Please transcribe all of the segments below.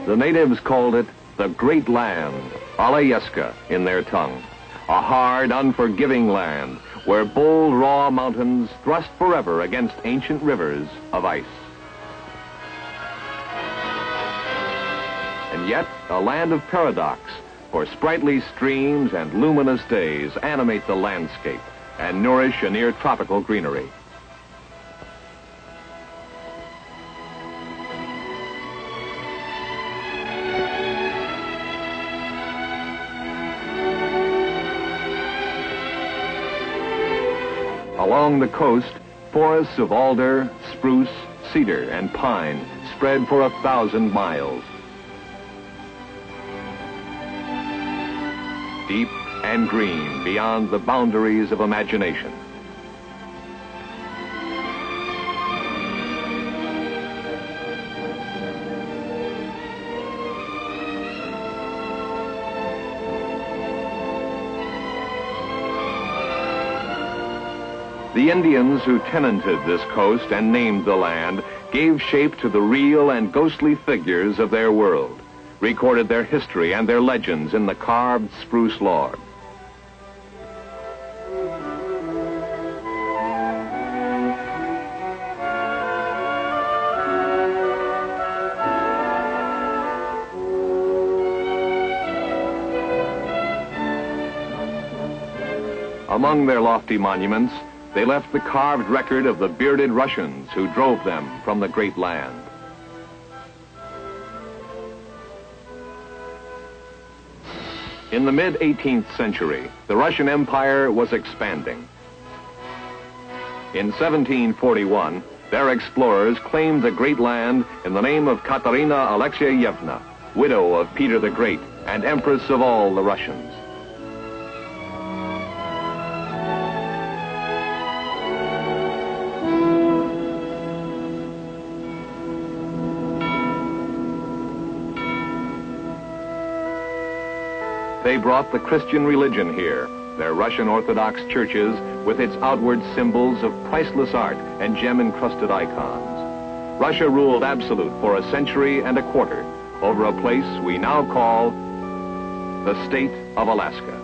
The natives called it the Great Land, Alyeska in their tongue. A hard, unforgiving land where bold, raw mountains thrust forever against ancient rivers of ice. And yet, a land of paradox, for sprightly streams and luminous days animate the landscape and nourish a near-tropical greenery. Along the coast, forests of alder, spruce, cedar, and pine spread for 1,000 miles. Deep and green beyond the boundaries of imagination. The Indians who tenanted this coast and named the land gave shape to the real and ghostly figures of their world, recorded their history and their legends in the carved spruce log. Among their lofty monuments, they left the carved record of the bearded Russians who drove them from the Great Land. In the mid-18th century, the Russian Empire was expanding. In 1741, their explorers claimed the Great Land in the name of Katerina Alexeyevna, widow of Peter the Great and Empress of all the Russians. They brought the Christian religion here, their Russian Orthodox churches with its outward symbols of priceless art and gem-encrusted icons. Russia ruled absolute for a century and a quarter over a place we now call the state of Alaska.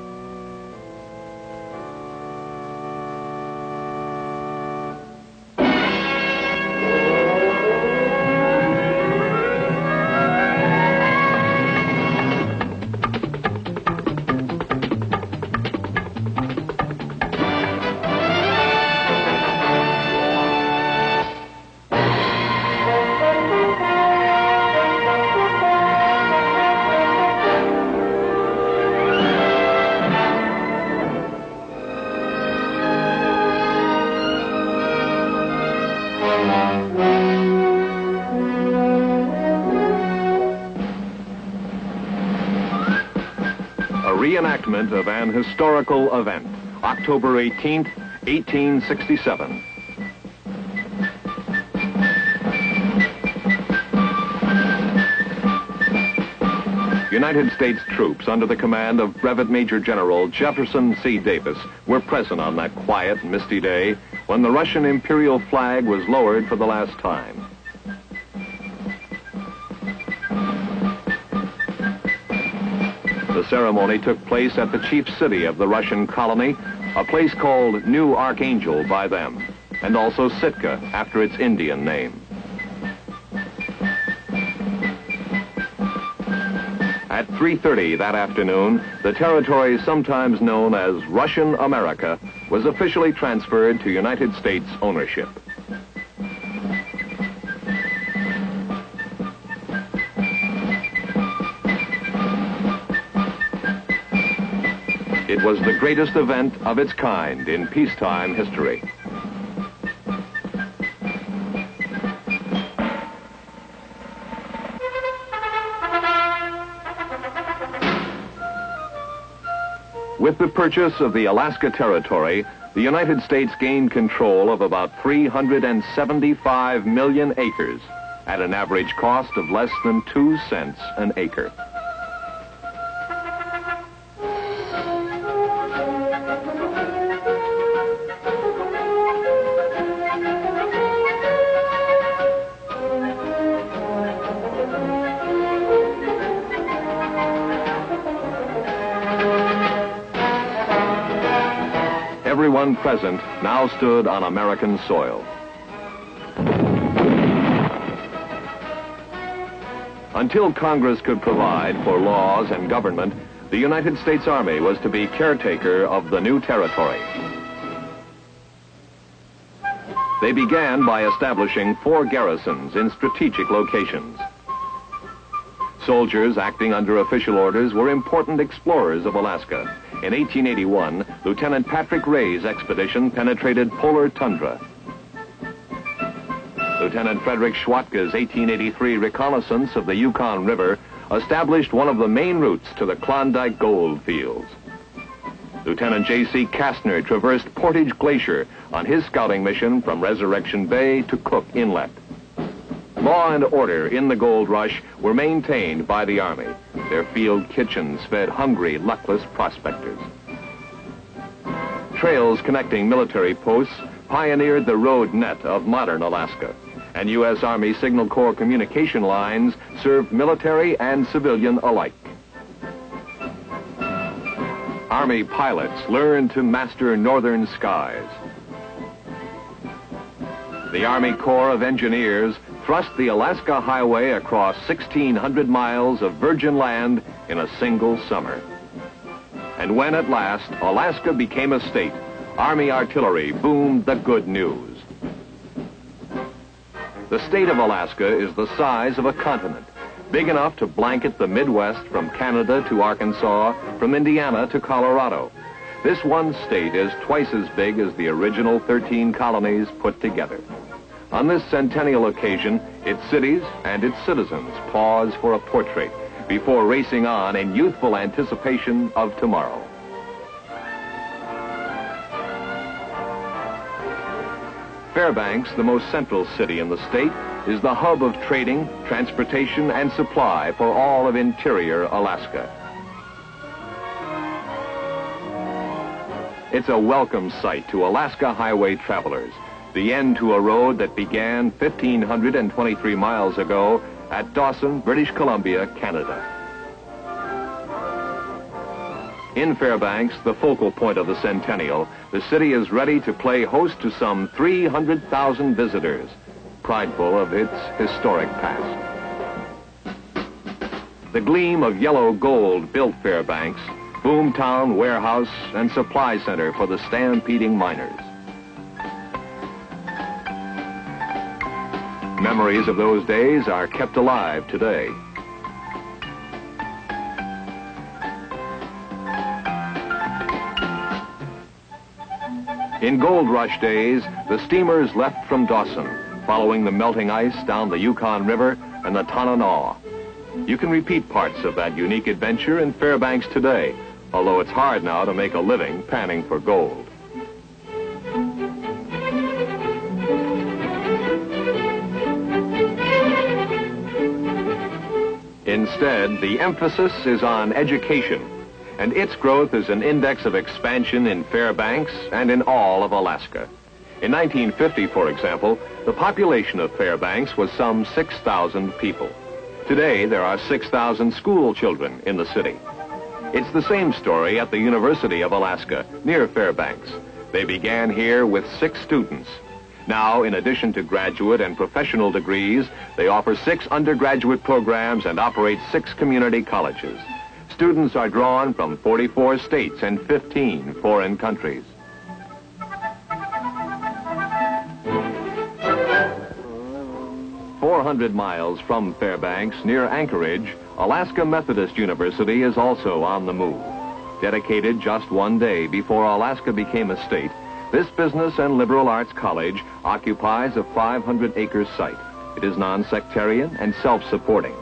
Reenactment of an historical event, October 18th, 1867. United States troops under the command of Brevet Major General Jefferson C. Davis were present on that quiet, misty day when the Russian imperial flag was lowered for the last time. The ceremony took place at the chief city of the Russian colony, a place called New Archangel by them, and also Sitka after its Indian name. At 3:30 that afternoon, the territory sometimes known as Russian America was officially transferred to United States ownership. It was the greatest event of its kind in peacetime history. With the purchase of the Alaska Territory, the United States gained control of about 375 million acres at an average cost of less than 2 cents an acre. one present now stood on American soil. Until Congress could provide for laws and government, the United States Army was to be caretaker of the new territory. They began by establishing 4 garrisons in strategic locations. Soldiers acting under official orders were important explorers of Alaska. In 1881, Lieutenant Patrick Ray's expedition penetrated polar tundra. Lieutenant Frederick Schwatka's 1883 reconnaissance of the Yukon River established one of the main routes to the Klondike gold fields. Lieutenant J.C. Kastner traversed Portage Glacier on his scouting mission from Resurrection Bay to Cook Inlet. Law and order in the gold rush were maintained by the Army. Their field kitchens fed hungry, luckless prospectors. Trails connecting military posts pioneered the road net of modern Alaska, and U.S. Army Signal Corps communication lines served military and civilian alike. Army pilots learned to master northern skies. The Army Corps of Engineers thrust the Alaska Highway across 1,600 miles of virgin land in a single summer. And when at last Alaska became a state, Army artillery boomed the good news. The state of Alaska is the size of a continent, big enough to blanket the Midwest from Canada to Arkansas, from Indiana to Colorado. This one state is twice as big as the original 13 colonies put together. On this centennial occasion, its cities and its citizens pause for a portrait before racing on in youthful anticipation of tomorrow. Fairbanks, the most central city in the state, is the hub of trading, transportation, and supply for all of interior Alaska. It's a welcome sight to Alaska highway travelers, the end to a road that began 1,523 miles ago at Dawson, British Columbia, Canada. In Fairbanks, the focal point of the Centennial, the city is ready to play host to some 300,000 visitors, prideful of its historic past. The gleam of yellow gold built Fairbanks, boomtown, warehouse, and supply center for the stampeding miners. Memories of those days are kept alive today. In gold rush days, the steamers left from Dawson, following the melting ice down the Yukon River and the Tanana. You can repeat parts of that unique adventure in Fairbanks today, although it's hard now to make a living panning for gold. Instead, the emphasis is on education, and its growth is an index of expansion in Fairbanks and in all of Alaska. In 1950, for example, the population of Fairbanks was some 6,000 people. Today, there are 6,000 school children in the city. It's the same story at the University of Alaska, near Fairbanks. They began here with 6 students. Now, in addition to graduate and professional degrees, they offer 6 undergraduate programs and operate 6 community colleges. Students are drawn from 44 states and 15 foreign countries. "400 miles from Fairbanks, near Anchorage, Alaska Methodist University is also on the move. Dedicated just one day before Alaska became a state, this business and liberal arts college occupies a 500-acre site. It is non-sectarian and self-supporting.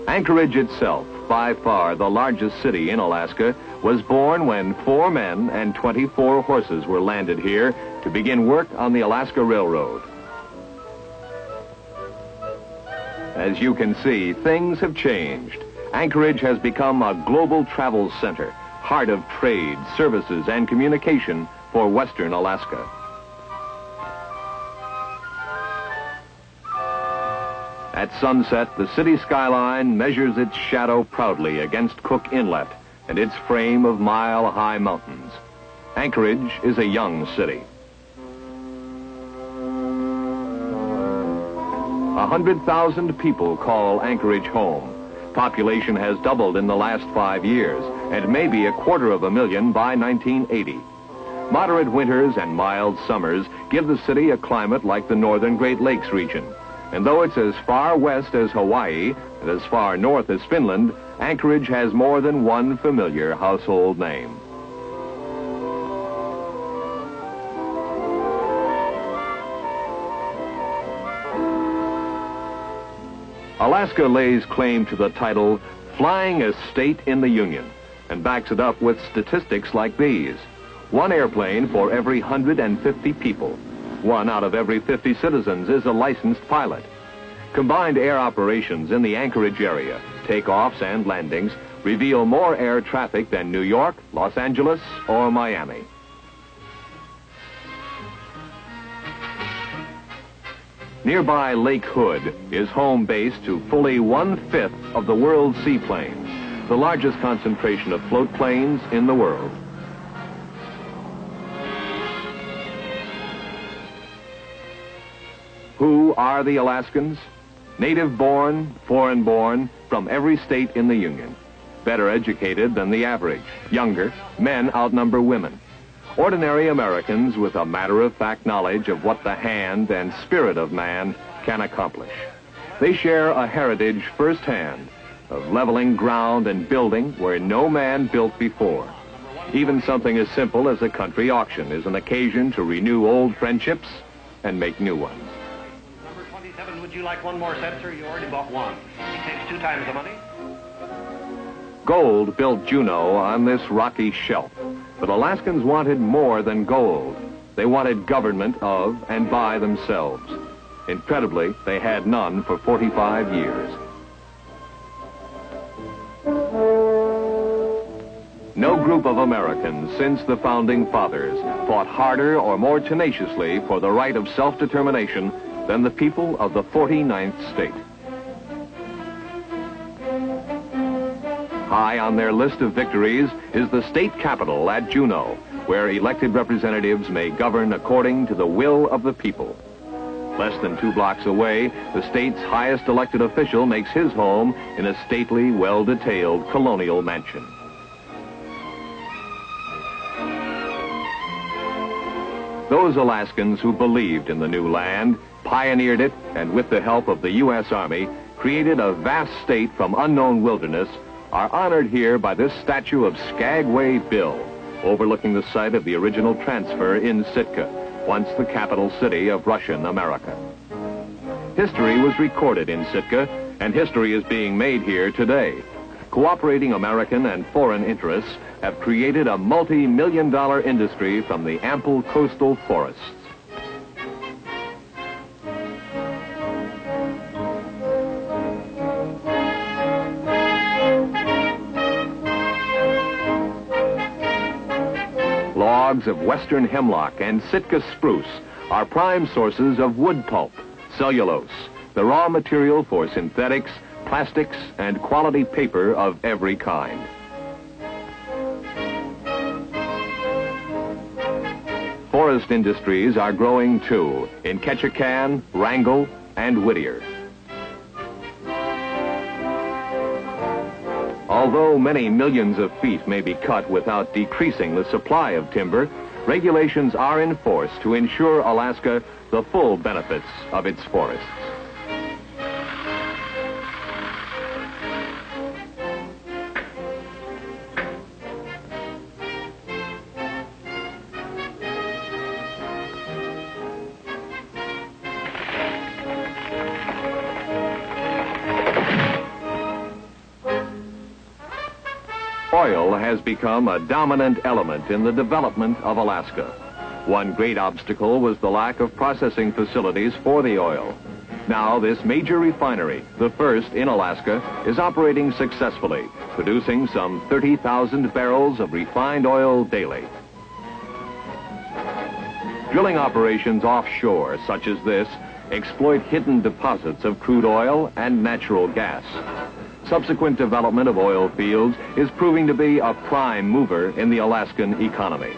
Anchorage itself, by far the largest city in Alaska, was born when 4 men and 24 horses were landed here to begin work on the Alaska Railroad. As you can see, things have changed. Anchorage has become a global travel center, heart of trade, services, and communication for Western Alaska. At sunset, the city skyline measures its shadow proudly against Cook Inlet, and its frame of mile-high mountains. Anchorage is a young city. 100,000 people call Anchorage home. Population has doubled in the last 5 years, and may be 250,000 by 1980. Moderate winters and mild summers give the city a climate like the northern Great Lakes region. And though it's as far west as Hawaii and as far north as Finland, Anchorage has more than one familiar household name. Alaska lays claim to the title Flying State in the Union and backs it up with statistics like these. 1 airplane for every 150 people. 1 out of every 50 citizens is a licensed pilot. Combined air operations in the Anchorage area, takeoffs and landings, reveal more air traffic than New York, Los Angeles, or Miami. Nearby Lake Hood is home base to fully 1/5 of the world's seaplanes, the largest concentration of float planes in the world. Who are the Alaskans? Native-born, foreign-born, from every state in the Union. Better educated than the average. Younger, men outnumber women. Ordinary Americans with a matter-of-fact knowledge of what the hand and spirit of man can accomplish. They share a heritage firsthand of leveling ground and building where no man built before. Even something as simple as a country auction is an occasion to renew old friendships and make new ones. Number 27, would you like one more set, sir? You already bought one. He takes 2 times the money. Gold built Juneau on this rocky shelf, but Alaskans wanted more than gold. They wanted government of and by themselves. Incredibly, they had none for 45 years. No group of Americans since the Founding Fathers fought harder or more tenaciously for the right of self-determination than the people of the 49th state. High on their list of victories is the state capitol at Juneau, where elected representatives may govern according to the will of the people. Less than 2 blocks away, the state's highest elected official makes his home in a stately, well-detailed colonial mansion. Those Alaskans who believed in the new land, pioneered it, and with the help of the U.S. Army, created a vast state from unknown wilderness, are honored here by this statue of Skagway Bill, overlooking the site of the original transfer in Sitka, once the capital city of Russian America. History was recorded in Sitka, and history is being made here today. Cooperating American and foreign interests have created a multi-million-dollar industry from the ample coastal forests. Logs of western hemlock and Sitka spruce are prime sources of wood pulp, cellulose, the raw material for synthetics, plastics, and quality paper of every kind. Forest industries are growing too in Ketchikan, Wrangell, and Whittier. Although many millions of feet may be cut without decreasing the supply of timber, regulations are in force to ensure Alaska the full benefits of its forests. Oil has become a dominant element in the development of Alaska. One great obstacle was the lack of processing facilities for the oil. Now this major refinery, the first in Alaska, is operating successfully, producing some 30,000 barrels of refined oil daily. Drilling operations offshore, such as this, exploit hidden deposits of crude oil and natural gas. subsequent development of oil fields is proving to be a prime mover in the Alaskan economy.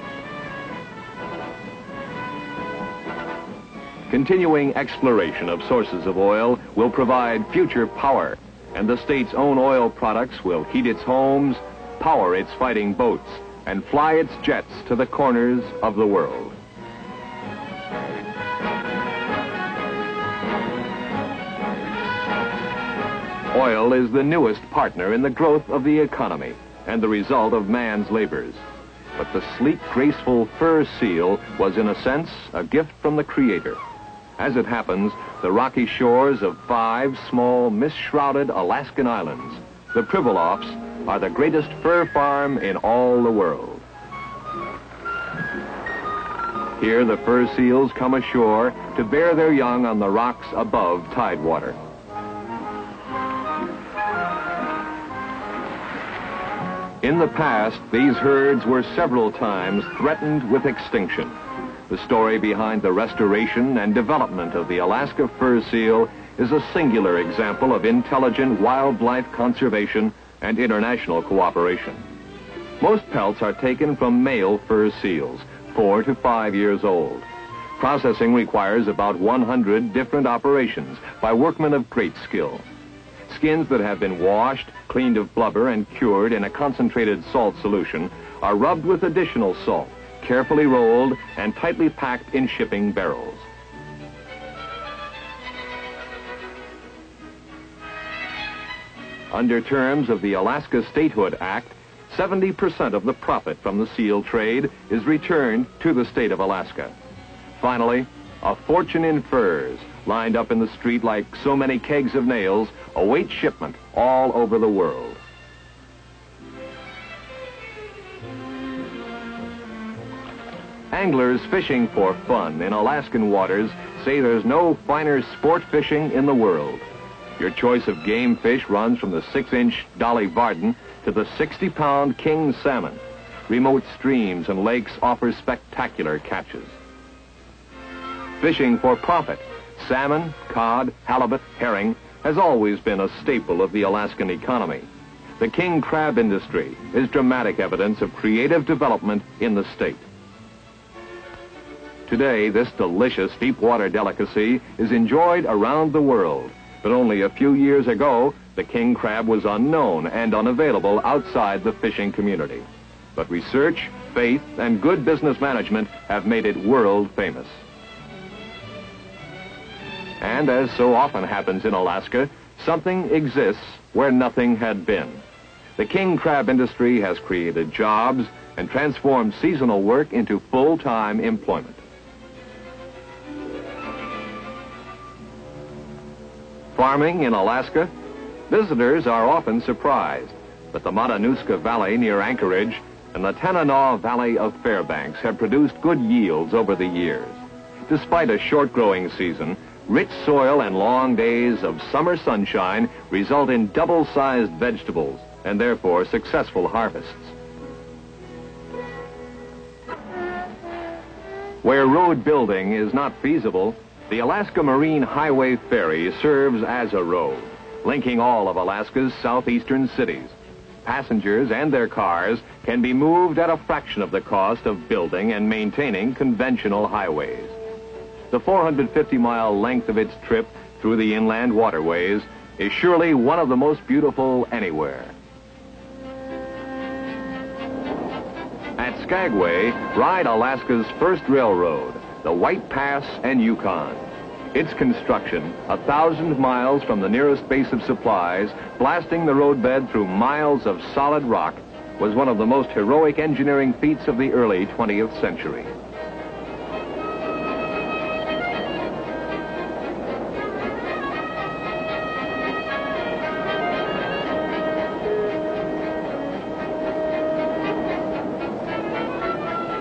Continuing exploration of sources of oil will provide future power, and the state's own oil products will heat its homes, power its fighting boats, and fly its jets to the corners of the world. Oil is the newest partner in the growth of the economy and the result of man's labors. But the sleek, graceful fur seal was, in a sense, a gift from the Creator. As it happens, the rocky shores of 5 small, mist-shrouded Alaskan islands, the Pribilofs, are the greatest fur farm in all the world. Here, the fur seals come ashore to bear their young on the rocks above tidewater. In the past, these herds were several times threatened with extinction. The story behind the restoration and development of the Alaska fur seal is a singular example of intelligent wildlife conservation and international cooperation. Most pelts are taken from male fur seals, 4 to 5 years old. Processing requires about 100 different operations by workmen of great skill. Skins that have been washed, cleaned of blubber, and cured in a concentrated salt solution are rubbed with additional salt, carefully rolled, and tightly packed in shipping barrels. Under terms of the Alaska Statehood Act, 70% of the profit from the seal trade is returned to the state of Alaska. Finally, a fortune in furs, lined up in the street like so many kegs of nails, await shipment all over the world. Anglers fishing for fun in Alaskan waters say there's no finer sport fishing in the world. Your choice of game fish runs from the 6-inch Dolly Varden to the 60-pound king salmon. Remote streams and lakes offer spectacular catches. Fishing for profit, salmon, cod, halibut, herring has always been a staple of the Alaskan economy. The king crab industry is dramatic evidence of creative development in the state. Today, this delicious deep-water delicacy is enjoyed around the world, but only a few years ago, the king crab was unknown and unavailable outside the fishing community. But research, faith, and good business management have made it world famous. And as so often happens in Alaska, something exists where nothing had been. The king crab industry has created jobs and transformed seasonal work into full-time employment. Farming in Alaska? Visitors are often surprised, but the Matanuska Valley near Anchorage and the Tanana Valley of Fairbanks have produced good yields over the years. Despite a short growing season, rich soil and long days of summer sunshine result in double-sized vegetables and therefore successful harvests. Where road building is not feasible, the Alaska Marine Highway Ferry serves as a road, linking all of Alaska's southeastern cities. Passengers and their cars can be moved at a fraction of the cost of building and maintaining conventional highways. The 450-mile length of its trip through the inland waterways is surely one of the most beautiful anywhere. At Skagway, ride Alaska's first railroad, the White Pass and Yukon. Its construction, 1,000 miles from the nearest base of supplies, blasting the roadbed through miles of solid rock, was one of the most heroic engineering feats of the early 20th century.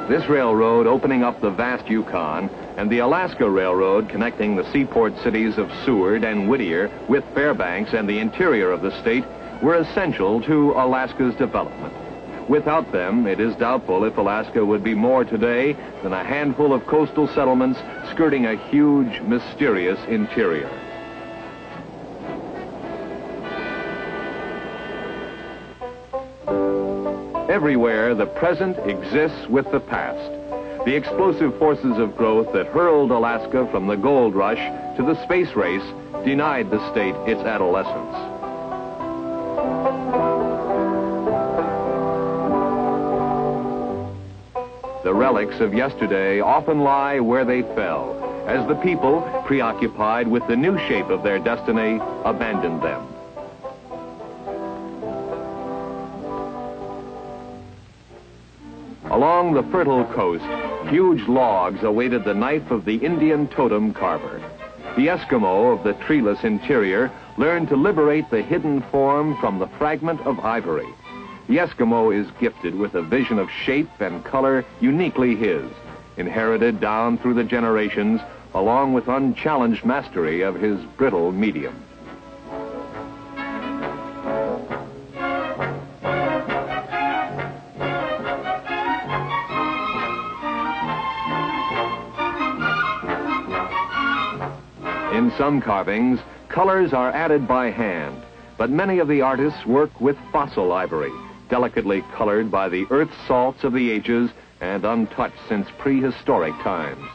This railroad opening up the vast Yukon and the Alaska Railroad connecting the seaport cities of Seward and Whittier with Fairbanks and the interior of the state were essential to Alaska's development. Without them, it is doubtful if Alaska would be more today than a handful of coastal settlements skirting a huge, mysterious interior. Everywhere, the present exists with the past. The explosive forces of growth that hurled Alaska from the gold rush to the space race denied the state its adolescence. The relics of yesterday often lie where they fell, as the people, preoccupied with the new shape of their destiny, abandoned them. Along the fertile coast, huge logs awaited the knife of the Indian totem carver. The Eskimo of the treeless interior learned to liberate the hidden form from the fragment of ivory. The Eskimo is gifted with a vision of shape and color uniquely his, inherited down through the generations, along with unchallenged mastery of his brittle medium. In some carvings, colors are added by hand, but many of the artists work with fossil ivory, delicately colored by the earth's salts of the ages and untouched since prehistoric times.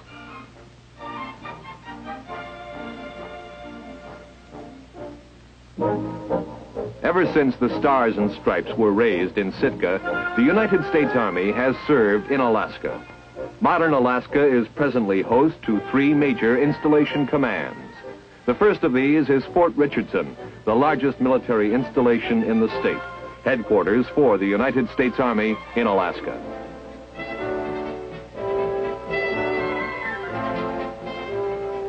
Ever since the Stars and Stripes were raised in Sitka, the United States Army has served in Alaska. Modern Alaska is presently host to 3 major installation commands. The first of these is Fort Richardson, the largest military installation in the state, headquarters for the United States Army in Alaska.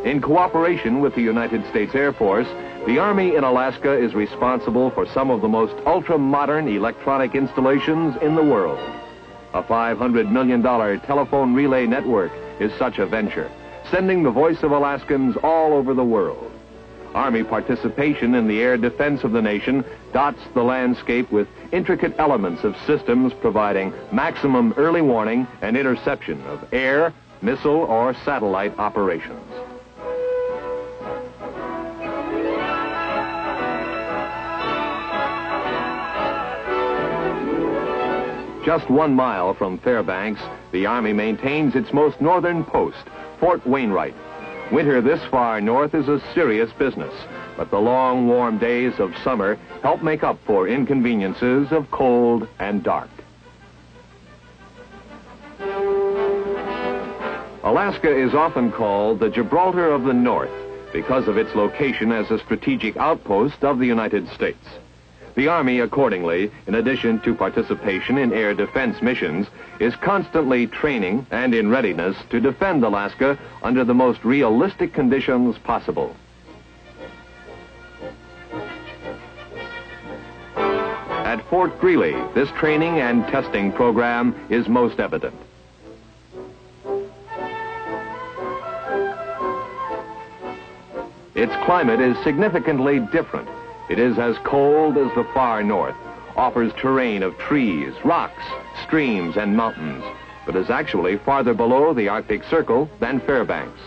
In cooperation with the United States Air Force, the Army in Alaska is responsible for some of the most ultra-modern electronic installations in the world. A $500 million telephone relay network is such a venture, sending the voice of Alaskans all over the world. Army participation in the air defense of the nation dots the landscape with intricate elements of systems providing maximum early warning and interception of air, missile, or satellite operations. Just 1 mile from Fairbanks, the Army maintains its most northern post, Fort Wainwright. Winter this far north is a serious business, but the long, warm days of summer help make up for inconveniences of cold and dark. Alaska is often called the Gibraltar of the North because of its location as a strategic outpost of the United States. The Army, accordingly, in addition to participation in air defense missions, is constantly training and in readiness to defend Alaska under the most realistic conditions possible. At Fort Greely, this training and testing program is most evident. Its climate is significantly different. It is as cold as the far north, offers terrain of trees, rocks, streams, and mountains, but is actually farther below the Arctic Circle than Fairbanks.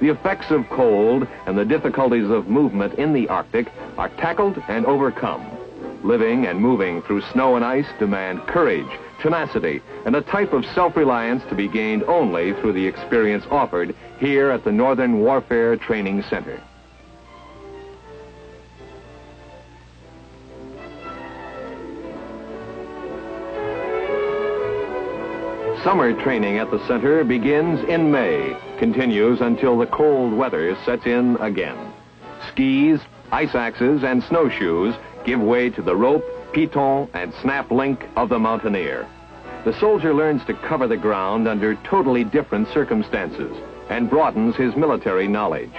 The effects of cold and the difficulties of movement in the Arctic are tackled and overcome. Living and moving through snow and ice demand courage, tenacity, and a type of self-reliance to be gained only through the experience offered here at the Northern Warfare Training Center. Summer training at the center begins in May, continues until the cold weather sets in again. Skis, ice axes, and snowshoes give way to the rope, piton, and snap link of the mountaineer. The soldier learns to cover the ground under totally different circumstances and broadens his military knowledge.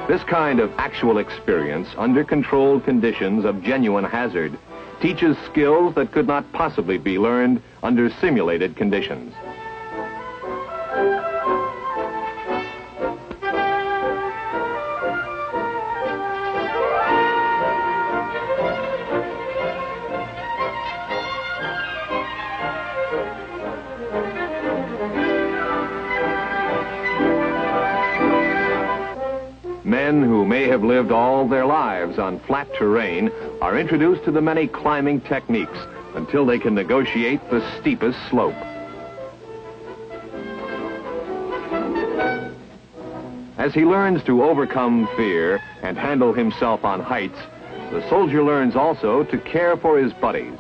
This kind of actual experience under controlled conditions of genuine hazard teaches skills that could not possibly be learned under simulated conditions. Men who may have lived all their lives on flat terrain are introduced to the many climbing techniques until they can negotiate the steepest slope. As he learns to overcome fear and handle himself on heights, the soldier learns also to care for his buddies.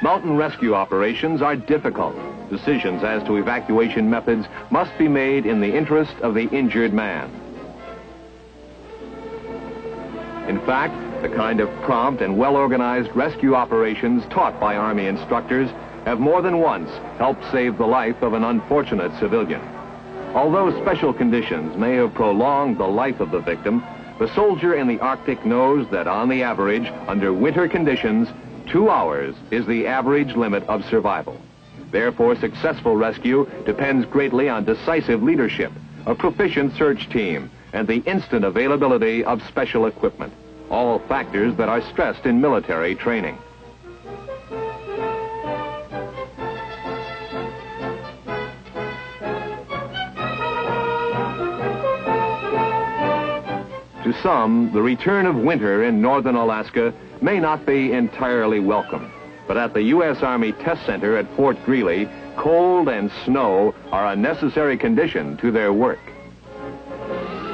Mountain rescue operations are difficult. Decisions as to evacuation methods must be made in the interest of the injured man. In fact, the kind of prompt and well-organized rescue operations taught by Army instructors have more than once helped save the life of an unfortunate civilian. Although special conditions may have prolonged the life of the victim, the soldier in the Arctic knows that on the average, under winter conditions, 2 hours is the average limit of survival. Therefore, successful rescue depends greatly on decisive leadership, a proficient search team, and the instant availability of special equipment, all factors that are stressed in military training. To some, the return of winter in northern Alaska may not be entirely welcome, but at the U.S. Army Test Center at Fort Greely, cold and snow are a necessary condition to their work.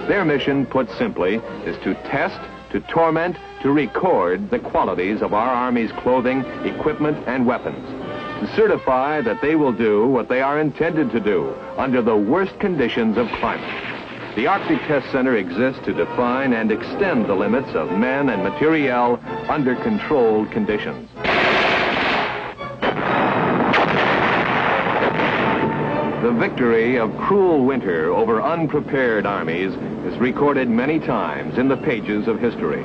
Their mission, put simply, is to test, to torment, to record the qualities of our Army's clothing, equipment, and weapons, to certify that they will do what they are intended to do under the worst conditions of climate. The Arctic Test Center exists to define and extend the limits of men and materiel under controlled conditions. The victory of cruel winter over unprepared armies is recorded many times in the pages of history.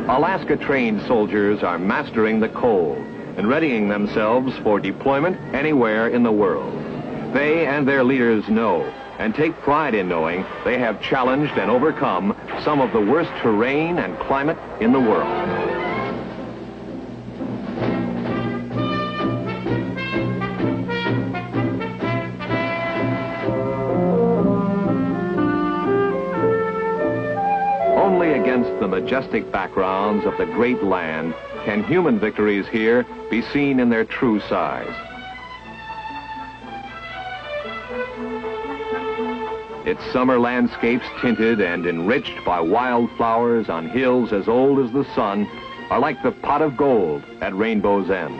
Alaska-trained soldiers are mastering the cold and readying themselves for deployment anywhere in the world. They and their leaders know and take pride in knowing they have challenged and overcome some of the worst terrain and climate in the world. Only against the majestic backgrounds of the great land can human victories here be seen in their true size. Its summer landscapes, tinted and enriched by wildflowers on hills as old as the sun, are like the pot of gold at Rainbow's End.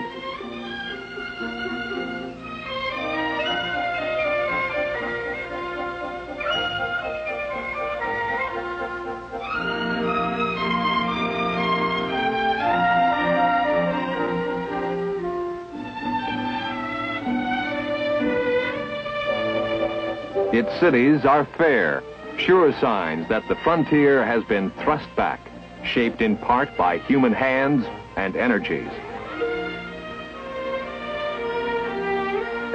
Its cities are fair, sure signs that the frontier has been thrust back, shaped in part by human hands and energies.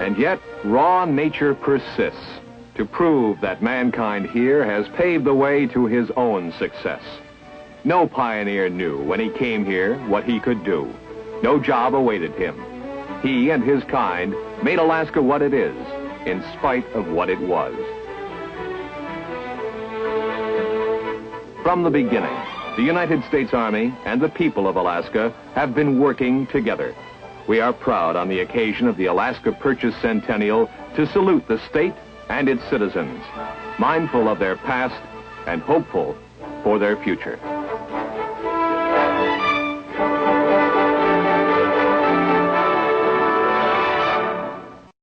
And yet, raw nature persists to prove that mankind here has paved the way to his own success. No pioneer knew when he came here what he could do. No job awaited him. He and his kind made Alaska what it is, in spite of what it was. From the beginning, the United States Army and the people of Alaska have been working together. We are proud on the occasion of the Alaska Purchase Centennial to salute the state and its citizens, mindful of their past and hopeful for their future.